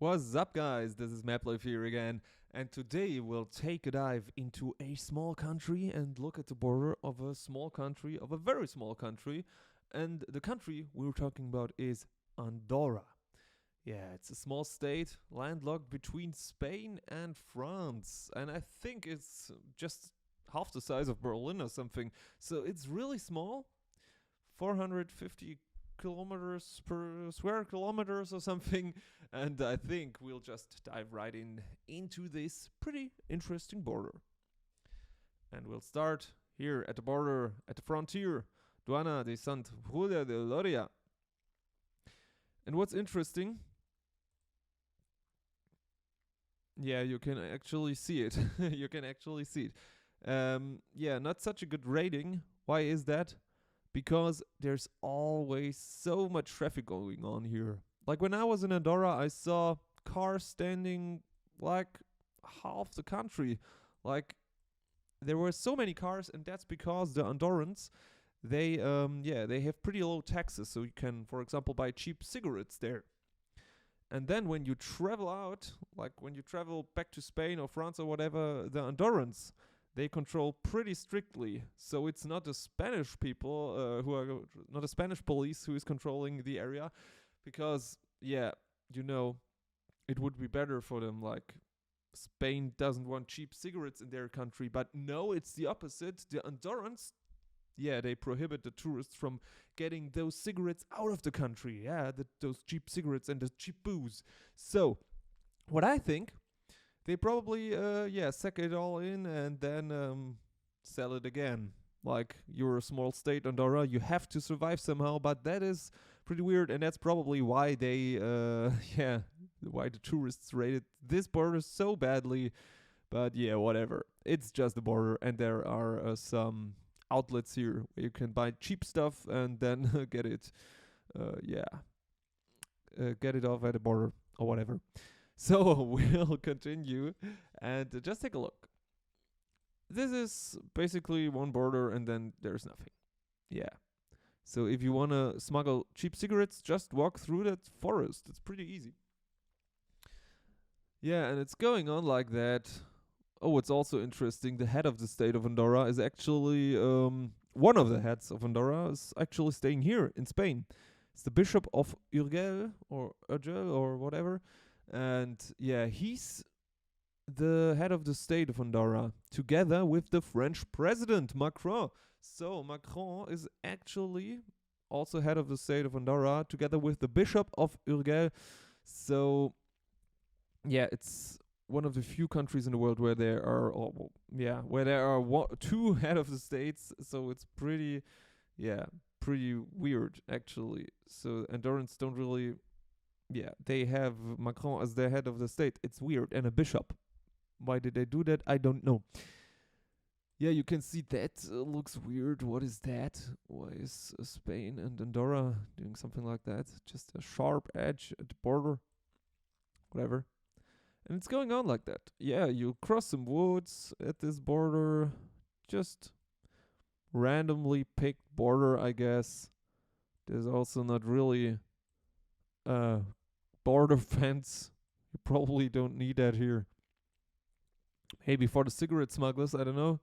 What's up, guys? This is Maplyph here again, and today we'll take a dive into a small country and look at the border of a small country, of a very small country. And the country we're talking about is Andorra. Yeah, it's a small state landlocked between Spain and France, and I think it's just half the size of Berlin or something. So it's really small, 450 kilometers per square kilometers or something. And I think we'll just dive right into this pretty interesting border. And we'll start here at the border, at the frontier, Duana de Sant Julia de Loria. And what's interesting, yeah, you can actually see it. You can actually see it. Yeah, not such a good rating. Why is that? Because there's always so much traffic going on here. Like when I was in Andorra, I saw cars standing like half the country. Like there were so many cars, and that's because the Andorrans they have pretty low taxes, so you can, for example, buy cheap cigarettes there. And then when you travel out, like when you travel back to Spain or France or whatever, the Andorrans they control pretty strictly. So it's not the Spanish people who are not the Spanish police who is controlling the area, because yeah, you know, it would be better for them. Like Spain doesn't want cheap cigarettes in their country, but no, it's the opposite. The Andorrans, yeah, they prohibit the tourists from getting those cigarettes out of the country. Yeah, those cheap cigarettes and the cheap booze. So what I think, they probably sack it all in and then sell it again. Like you're a small state, Andorra, you have to survive somehow, but that is pretty weird, and that's probably why they why the tourists rated this border so badly. But yeah, whatever. It's just the border, and there are some outlets here where you can buy cheap stuff and then get it, get it off at the border or whatever. So we'll continue and just take a look. This is basically one border and then there's nothing. Yeah. So if you want to smuggle cheap cigarettes, just walk through that forest. It's pretty easy. Yeah, and it's going on like that. Oh, it's also interesting. The head of the state of Andorra is actually one of the heads of Andorra is actually staying here in Spain. It's the Bishop of Urgell or Urgell or whatever. And yeah, he's the head of the state of Andorra, together with the French president, Macron. So Macron is actually also head of the state of Andorra, together with the Bishop of Urgell. So yeah, it's one of the few countries in the world where there are, two head of the states. So it's pretty weird actually. So Andorrans don't really, they have Macron as their head of the state. It's weird. And a bishop. Why did they do that? I don't know. Yeah, you can see that looks weird. What is that? Why is Spain and Andorra doing something like that? Just a sharp edge at the border. Whatever. And it's going on like that. Yeah, you cross some woods at this border. Just randomly picked border, I guess. There's also not really border fence. You probably don't need that here. Maybe for the cigarette smugglers, I don't know.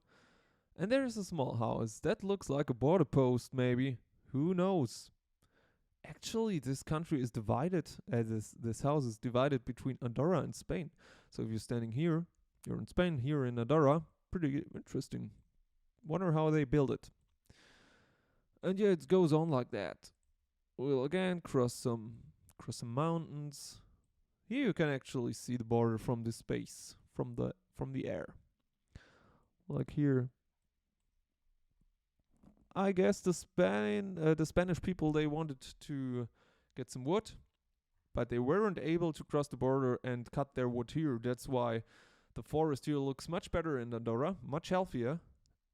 And there's a small house. That looks like a border post, maybe. Who knows? Actually, this country is divided. This house is divided between Andorra and Spain. So if you're standing here, you're in Spain, here in Andorra. Pretty interesting. Wonder how they build it. And yeah, it goes on like that. We'll again cross some mountains. Here you can actually see the border from this space, from the air. Like here. I guess the Spanish people, they wanted to get some wood, but they weren't able to cross the border and cut their wood here. That's why the forest here looks much better in Andorra, much healthier,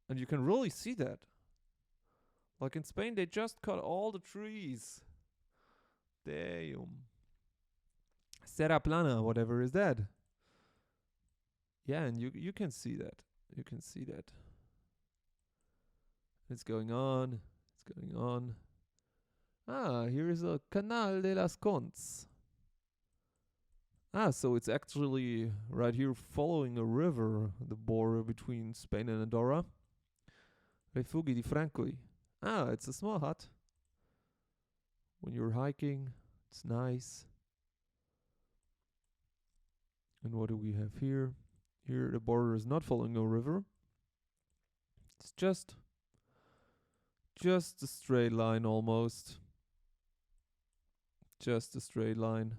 and you can really see that. Like in Spain, they just cut all the trees. Damn. Serra Plana, whatever is that? Yeah, and you can see that. You can see that. It's going on. It's going on. Ah, here is a Canal de las Conts. So it's actually right here following a river, the border between Spain and Andorra. Refugi di Francoi. It's a small hut. When you're hiking, it's nice. And what do we have here? Here the border is not following a river. It's just a straight line almost. Just a straight line.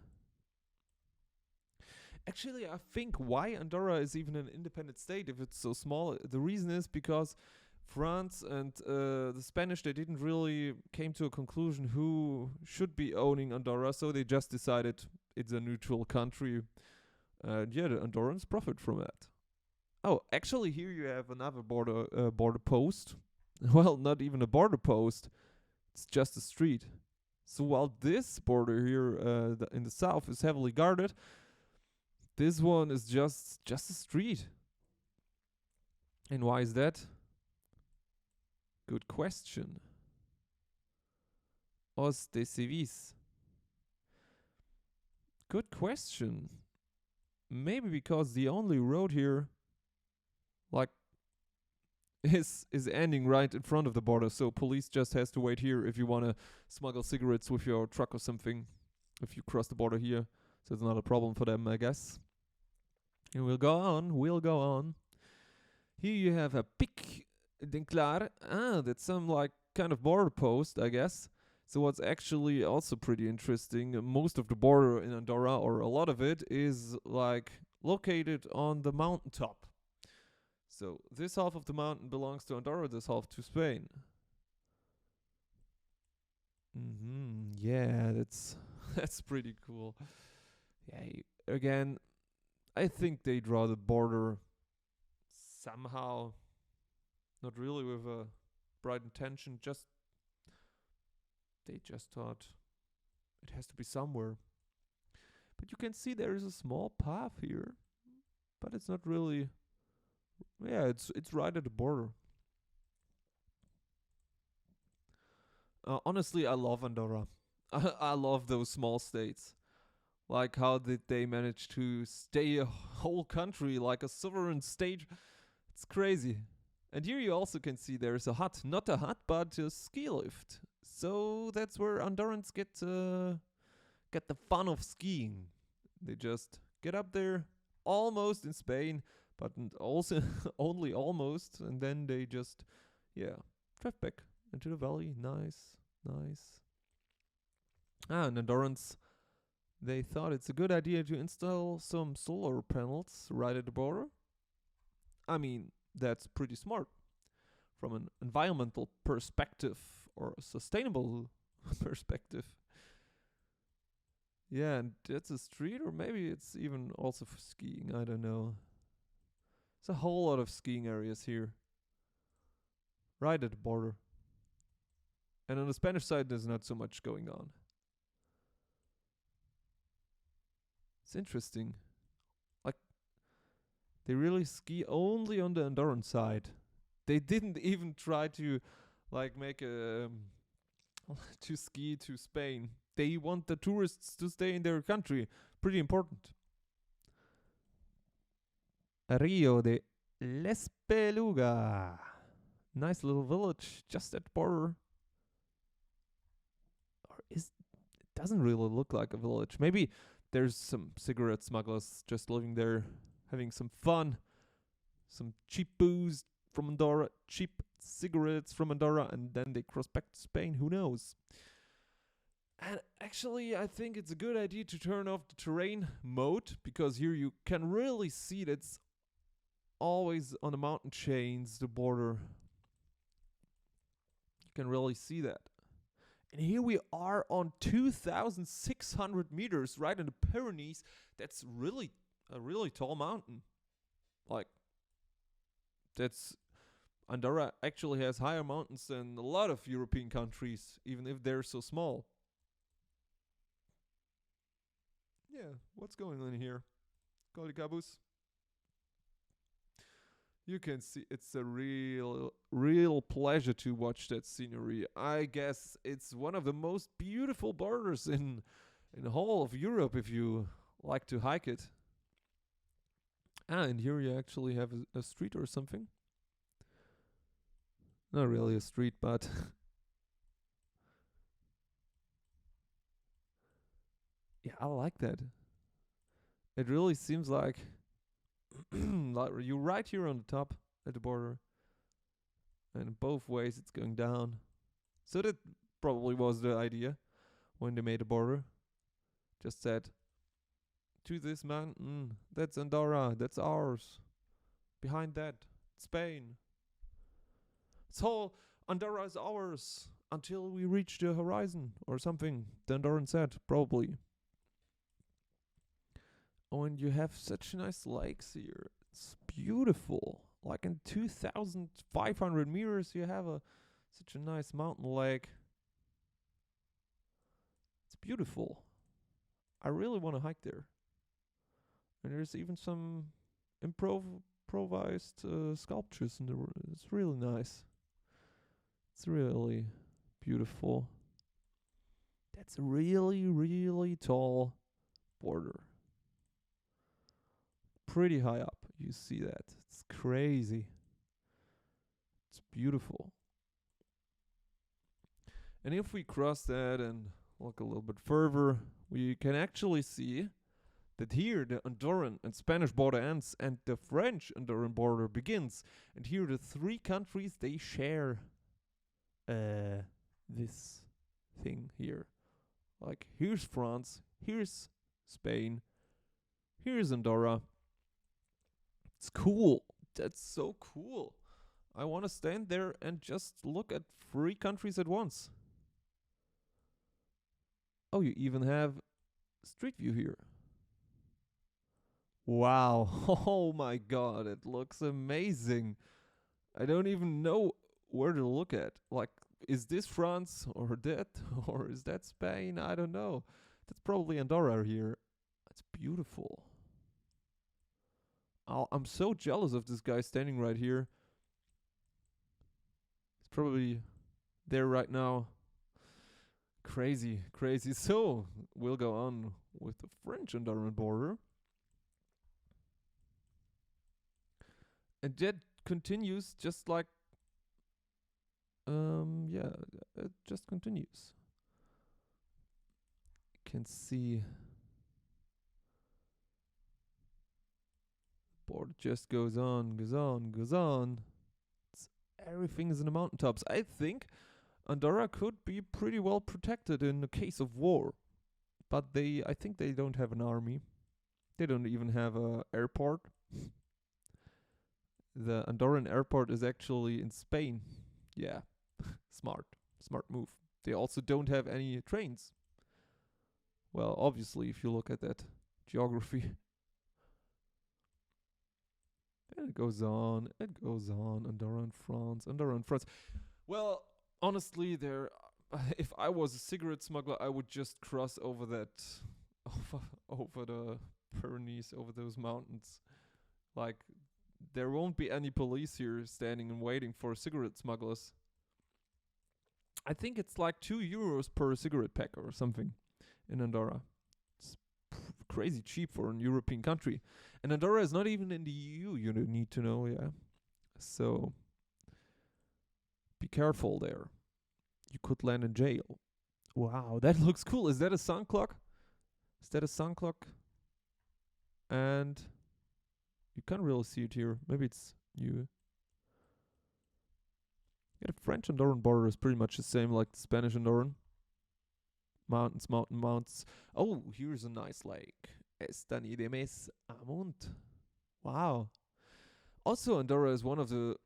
Actually, I think why Andorra is even an independent state if it's so small. The reason is because France and the Spanish, they didn't really came to a conclusion who should be owning Andorra, so they just decided it's a neutral country. And yeah, the Andorrans profit from that. Oh, actually, here you have another border post. Well, not even a border post. It's just a street. So while this border here in the south is heavily guarded, this one is just a street. And why is that? Good question. Os de Civis. Good question. Maybe because the only road here, like, is ending right in front of the border, so police just has to wait here if you want to smuggle cigarettes with your truck or something. If you cross the border here, so it's not a problem for them, I guess. And we'll go on. Here you have a Pic d'Enclar. That's some like kind of border post, I guess. So what's actually also pretty interesting, most of the border in Andorra, or a lot of it, is like located on the mountaintop. So this half of the mountain belongs to Andorra, this half to Spain. Yeah, that's pretty cool. Yeah, again, I think they draw the border somehow, not really with a bright intention, they just thought it has to be somewhere. But you can see there is a small path here, but it's not really. Yeah, it's right at the border. Honestly, I love Andorra. I love those small states. Like, how did they manage to stay a whole country like a sovereign state? It's crazy. And here you also can see there's a hut. Not a hut, but a ski lift. So that's where Andorrans get the fun of skiing. They just get up there, almost in Spain, but also only almost, and then they just, drive back into the valley. Nice. And Andorrans, they thought it's a good idea to install some solar panels right at the border. I mean, that's pretty smart from an environmental perspective or a sustainable perspective. Yeah, and that's a street, or maybe it's even also for skiing. I don't know. There's a whole lot of skiing areas here, right at the border. And on the Spanish side, there's not so much going on. It's interesting. Like, they really ski only on the Andorran side. They didn't even try to, like, make a to ski to Spain. They want the tourists to stay in their country. Pretty important. Rio de l'Espeluga. Nice little village just at the border. It doesn't really look like a village. Maybe there's some cigarette smugglers just living there, having some fun. Some cheap booze from Andorra, cheap cigarettes from Andorra, and then they cross back to Spain. Who knows? And actually, I think it's a good idea to turn off the terrain mode, because here you can really see that it's always on the mountain chains, the border. You can really see that. And here we are on 2,600 meters, right in the Pyrenees. That's really a really tall mountain. Like, Andorra actually has higher mountains than a lot of European countries, even if they're so small. Yeah, what's going on here? Calicabus. You can see it's a real pleasure to watch that scenery. I guess it's one of the most beautiful borders in the whole of Europe if you like to hike it. Ah, and here you actually have a street or something. Not really a street, but yeah, I like that. It really seems like like you're right here on the top at the border, and both ways it's going down. So that probably was the idea when they made the border. Just said to this mountain, that's Andorra, that's ours. Behind that, Spain. It's all Andorra is ours until we reach the horizon or something. The Andorran said, probably. Oh, and you have such nice lakes here. It's beautiful. Like in 2,500 meters, you have such a nice mountain lake. It's beautiful. I really want to hike there. And there's even some improvised sculptures in the. It's really nice. It's really beautiful. That's a really, really tall border. Pretty high up. You see that. It's crazy. It's beautiful. And if we cross that and look a little bit further, we can actually see that here the Andorran and Spanish border ends and the French Andorran border begins. And here the three countries, they share this thing here. Like here's France, here's Spain, here's Andorra. It's cool. That's so cool. I want to stand there and just look at three countries at once. Oh, you even have street view here. Wow. Oh my god, it looks amazing. I don't even know where to look at. Like, is this France or that? Or is that Spain? I don't know. That's probably Andorra here. It's beautiful. I'm so jealous of this guy standing right here. He's probably there right now. Crazy, crazy. So, we'll go on with the French Andorran border. And that continues just like, yeah, it just continues. You can see border just goes on, goes on, goes on. Everything is in the mountaintops. I think Andorra could be pretty well protected in the case of war, but I think they don't have an army. They don't even have a airport. The Andorran airport is actually in Spain. Yeah, smart move. They also don't have any trains. Well, obviously, if you look at that geography. And it goes on, Andorra and France. Well, honestly, if I was a cigarette smuggler, I would just cross over that, over the Pyrenees, over those mountains. Like, there won't be any police here standing and waiting for cigarette smugglers. I think it's like €2 per cigarette pack or something in Andorra. It's crazy cheap for an European country. And Andorra is not even in the EU, you need to know, yeah. So, be careful there. You could land in jail. Wow, that looks cool. Is that a sun clock? And you can't really see it here. Maybe it's you. Yeah, the French Andorran border is pretty much the same like the Spanish Andorran. Mountains. Oh, here's a nice lake. Esta ni de mes amunt. Wow. Also, Andorra is the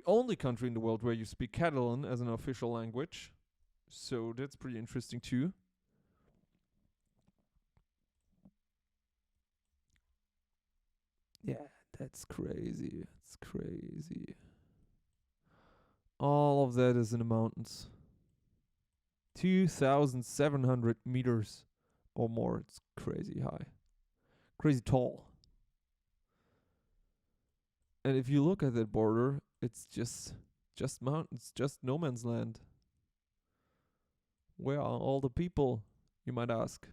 only country in the world where you speak Catalan as an official language. So that's pretty interesting too. Yeah, that's crazy. It's crazy. All of that is in the mountains. 2,700 meters or more. It's crazy high. Crazy tall. And if you look at that border, it's just mountains, just no man's land. Where are all the people, you might ask?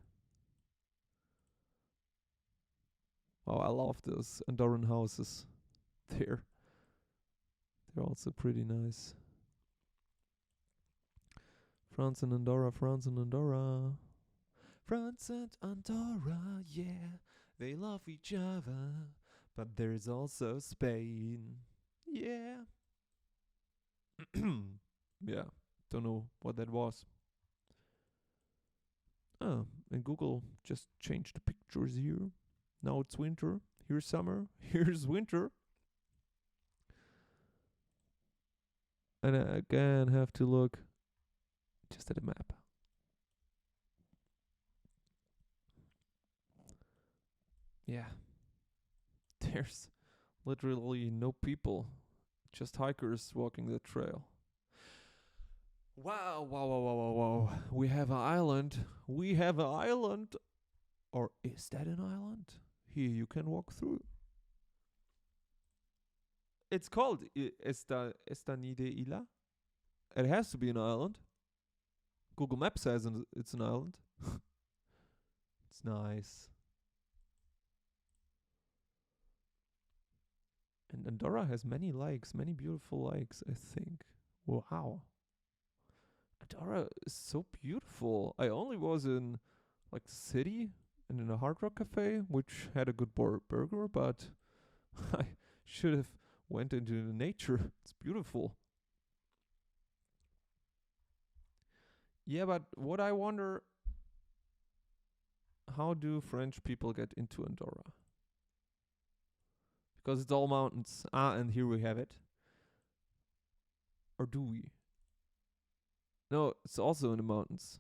Oh, I love those Andorran houses. They're they're also pretty nice. France and Andorra, France and Andorra. France and Andorra, yeah, they love each other. But there's also Spain. Yeah. Yeah, don't know what that was. Oh, and Google just changed the pictures here. Now it's winter. Here's summer. Here's winter. And I again have to look just at the map. Yeah, there's literally no people, just hikers walking the trail. Wow, wow, wow, wow, wow, wow. We have an island. We have an island. Or is that an island? Here you can walk through. It's called Estanide Isla. It has to be an island. Google Maps says it's an island. It's nice. And Andorra has many lakes, many beautiful lakes, I think. Wow. Andorra is so beautiful. I only was in like the city and in a Hard Rock cafe, which had a good burger, but I should have went into the nature. It's beautiful. Yeah, but what I wonder, how do French people get into Andorra? Because it's all mountains. Ah, and here we have it. Or do we? No, it's also in the mountains.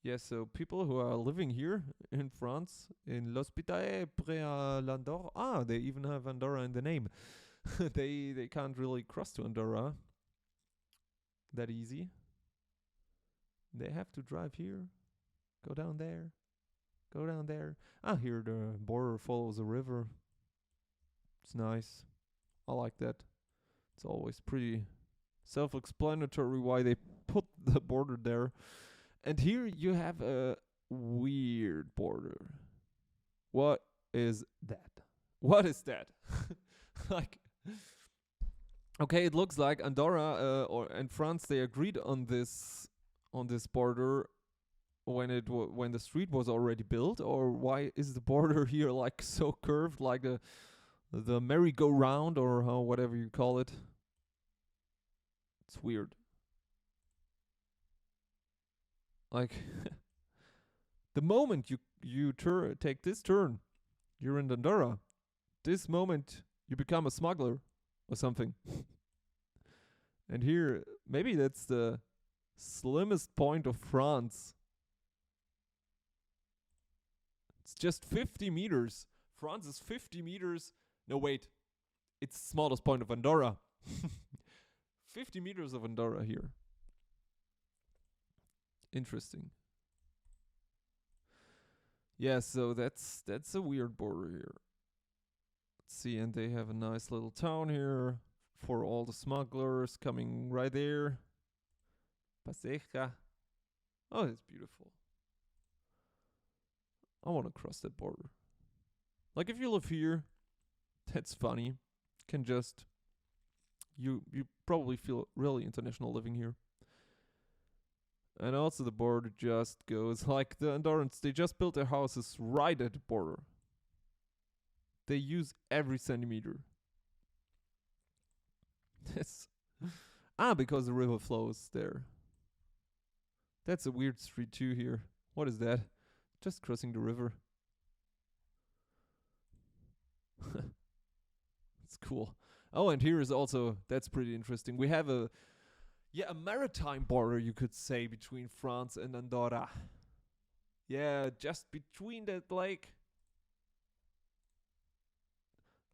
Yeah, so people who are living here in France, in l'Hospitalet près à l'Andorre. Ah, they even have Andorra in the name. They can't really cross to Andorra that easy. They have to drive here, go down there, go down there. Ah, here the border follows a river. It's nice. I like that. It's always pretty self-explanatory why they put the border there. And here you have a weird border. What is that? What is that? Like, okay, it looks like Andorra or and France they agreed on this border when when the street was already built, or why is the border here like so curved, like the merry-go-round or how whatever you call it? It's weird. Like the moment you take this turn, you're in Andorra. This moment you become a smuggler or something. And here maybe that's the slimmest point of France. It's just 50 meters. France is 50 meters. No, wait. It's the smallest point of Andorra. 50 meters of Andorra here. Interesting. Yeah, so that's a weird border here. Let's see, and they have a nice little town here for all the smugglers coming right there. Paseja. Oh, it's beautiful. I want to cross that border. Like if you live here, that's funny. Can just you probably feel really international living here. And also the border just goes like the Andorrans, they just built their houses right at the border. They use every centimeter. That's because the river flows there. That's a weird street too here. What is that? Just crossing the river. It's cool. Oh, and here is also, that's pretty interesting. We have a maritime border, you could say, between France and Andorra. Yeah, just between that lake.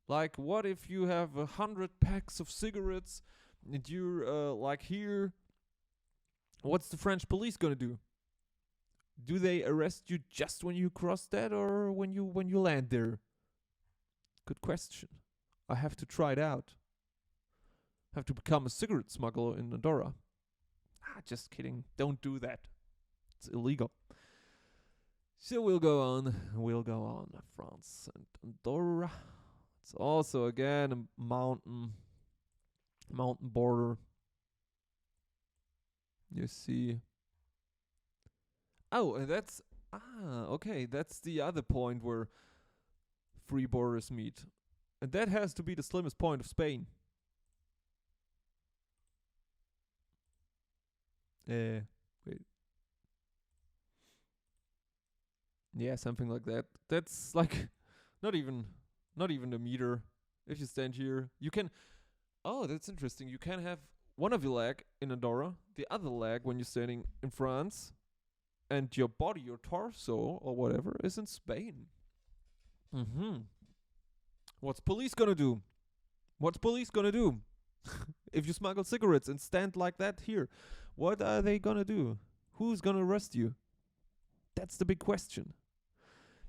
Like, what if you have 100 packs of cigarettes and you're like here? What's the French police gonna do? Do they arrest you just when you cross that, or when you land there? Good question. I have to try it out. Have to become a cigarette smuggler in Andorra. Just kidding. Don't do that. It's illegal. So we'll go on. We'll go on. France and Andorra. It's also again a mountain border. You see. Oh, and that's okay. That's the other point where free borders meet, and that has to be the slimmest point of Spain. Wait. Yeah, something like that. That's like not even not even a meter. If you stand here, you can. Oh, that's interesting. You can have one of your leg in Andorra, the other leg when you're standing in France, and your body, your torso or whatever, is in Spain. Mm-hmm. What's police gonna do? What's police gonna do if you smuggle cigarettes and stand like that here? What are they gonna do? Who's gonna arrest you? That's the big question.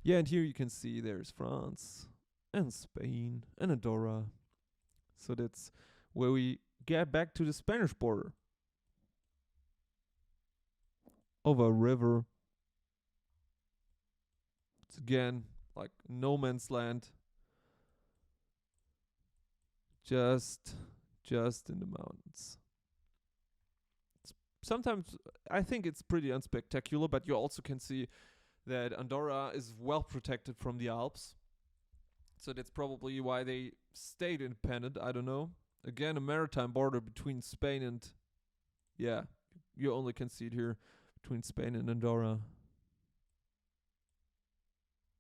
Yeah, and here you can see there's France and Spain and Andorra. So that's where we get back to the Spanish border. Over a river. It's again like no man's land. Just in the mountains. Sometimes I think it's pretty unspectacular, but you also can see that Andorra is well protected from the Alps. So that's probably why they stayed independent. I don't know. Again, a maritime border between Spain and, yeah, you only can see it here between Spain and Andorra.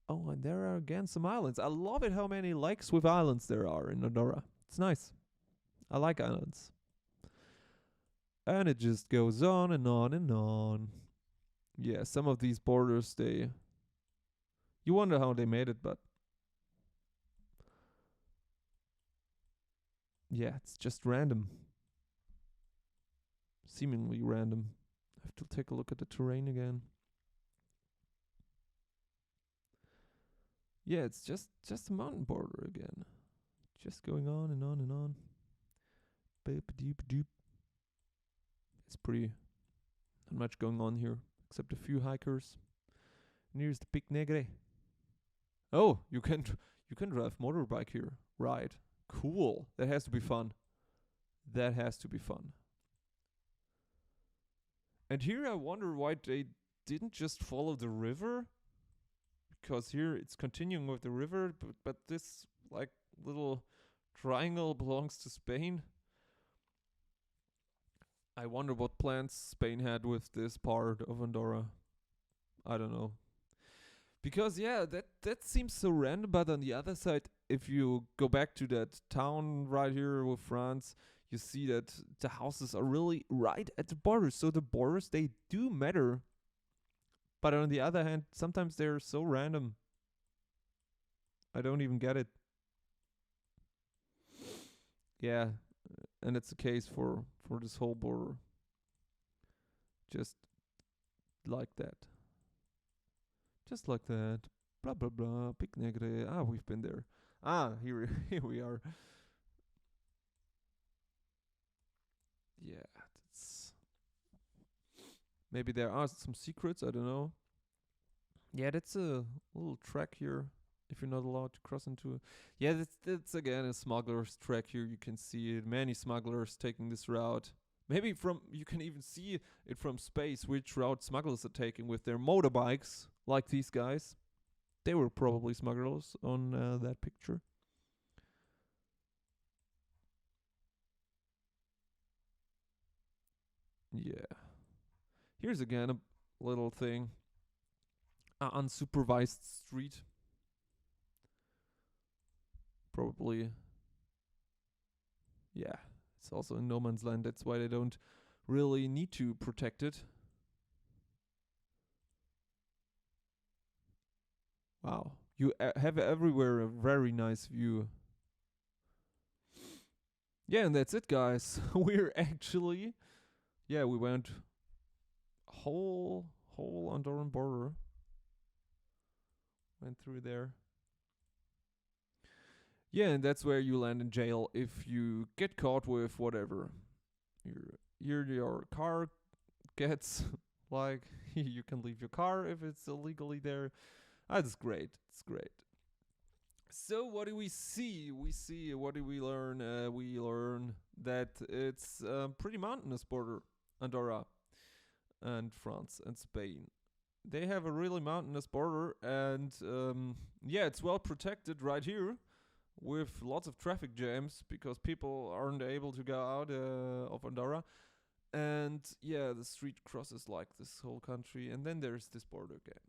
Oh, and there are again some islands. I love it how many lakes with islands there are in Andorra. It's nice. I like islands. And it just goes on and on and on. Yeah, some of these borders, you wonder how they made it, but yeah, it's just random. Seemingly random. I have to take a look at the terrain again. Yeah, it's just a mountain border again. Just going on and on and on. Boop-a-doop-a-doop. It's pretty not much going on here, except a few hikers. And here's the Pic Negre. Oh, you can drive motorbike here. Right. Cool. That has to be fun. That has to be fun. And here I wonder why they didn't just follow the river. Because here it's continuing with the river, but this like little triangle belongs to Spain. I wonder what plans Spain had with this part of Andorra. I don't know. Because yeah, that seems so random, but on the other side, if you go back to that town right here with France, you see that the houses are really right at the border. So the borders, they do matter. But on the other hand, sometimes they're so random. I don't even get it. Yeah, and it's the case for this whole border. Just like that. Just like that. Blah blah blah. Pic Negre. Ah, we've been there. Ah, here here we are. Yeah, that's maybe there are some secrets. I don't know. Yeah, that's a little track here. If you're not allowed to cross into, yeah, that's again a smuggler's track here. You can see it. Many smugglers taking this route. Maybe you can even see it from space which route smugglers are taking with their motorbikes, like these guys. They were probably smugglers on that picture. Yeah. Here's again a little thing. Unsupervised street. Probably. Yeah. It's also in no man's land. That's why they don't really need to protect it. Wow. You have everywhere a very nice view. Yeah, and that's it, guys. We're actually, yeah, we went whole Andorran border. Went through there. Yeah, and that's where you land in jail if you get caught with whatever. Your car gets Like you can leave your car if it's illegally there. That's great. It's great. So what do we see? We see what do we learn? We learn that it's a pretty mountainous border, Andorra and France and Spain. They have a really mountainous border, and yeah, it's well protected right here with lots of traffic jams because people aren't able to go out of Andorra. And yeah, the street crosses like this whole country, and then there's this border again.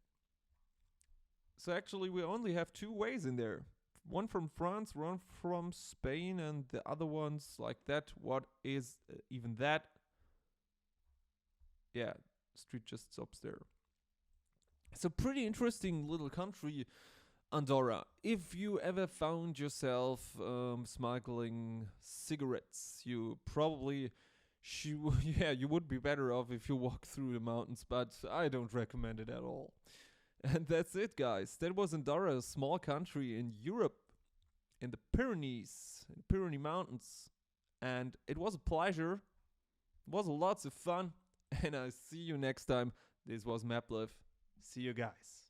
So actually, we only have two ways in there. One from France, one from Spain, and the other ones like that. What is even that? Yeah, street just stops there. It's a pretty interesting little country, Andorra. If you ever found yourself smuggling cigarettes, you probably yeah, you would be better off if you walk through the mountains, but I don't recommend it at all. And that's it, guys. That was Andorra, a small country in Europe, in the Pyrenees, in Pyrenee Mountains. And it was a pleasure. It was lots of fun. And I see you next time. This was Maplyph. See you guys.